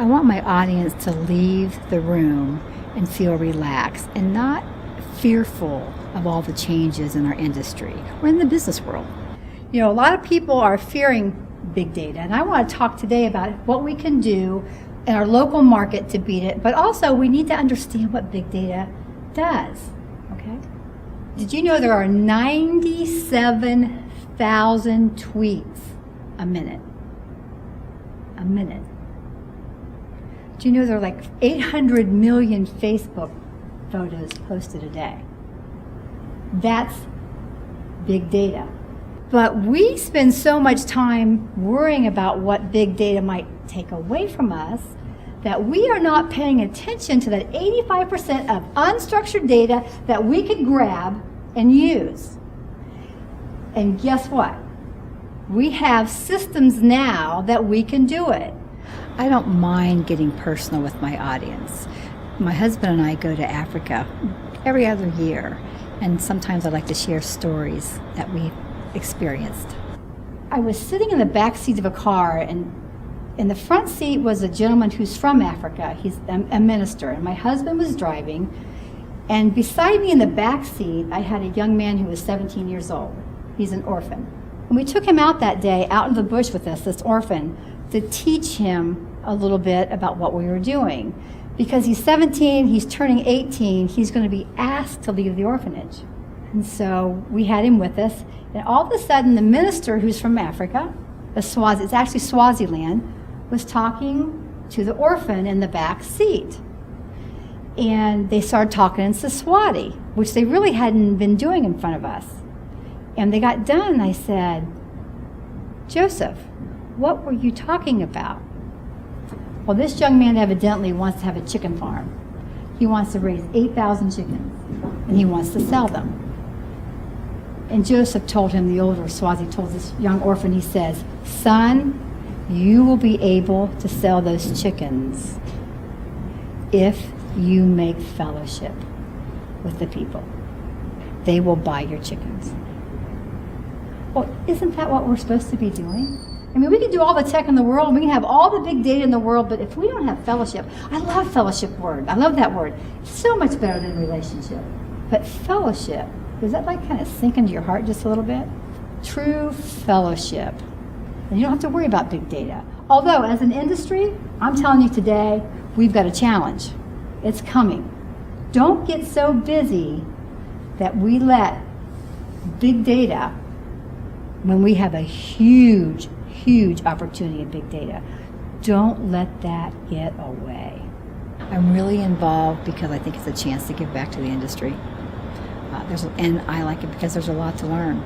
I want my audience to leave the room and feel relaxed and not fearful of all the changes in our industry or in the business world. You know, a lot of people are fearing big data, and I want to talk today about what we can do in our local market to beat it, but also we need to understand what big data does, okay? Did you know there are 97,000 tweets a minute? A minute. Do you know there are like 800 million Facebook photos posted a day? That's big data. But we spend so much time worrying about what big data might take away from us that we are not paying attention to that 85% of unstructured data that we could grab and use. And guess what? We have systems now that we can do it. I don't mind getting personal with my audience. My husband and I go to Africa every other year, and sometimes I like to share stories that we've experienced. I was sitting in the back seat of a car, and in the front seat was a gentleman who's from Africa. He's a minister, and my husband was driving, and beside me in the back seat, I had a young man who was 17 years old. He's an orphan. And we took him out that day, out in the bush with us, this orphan, to teach him a little bit about what we were doing. Because he's 17, he's turning 18, he's going to be asked to leave the orphanage. And so we had him with us, and all of a sudden the minister who's from Africa, it's actually Swaziland, was talking to the orphan in the back seat. And they started talking in Siswati, which they really hadn't been doing in front of us. And they got done, and I said, "Joseph, what were you talking about?" Well, this young man evidently wants to have a chicken farm. He wants to raise 8,000 chickens, and he wants to sell them. And Joseph told him, the older Swazi told this young orphan, he says, "Son, you will be able to sell those chickens if you make fellowship with the people. They will buy your chickens." Well, isn't that what we're supposed to be doing? I mean, we can do all the tech in the world, and we can have all the big data in the world, but if we don't have fellowship, I love fellowship word. I love that word. It's so much better than relationship. But fellowship, does that like kind of sink into your heart just a little bit? True fellowship. And you don't have to worry about big data. Although, as an industry, I'm telling you today, we've got a challenge. It's coming. Don't get so busy that we let big data, when we have a huge opportunity in big data, don't let that get away. I'm really involved because I think it's a chance to give back to the industry. And I like it because there's a lot to learn.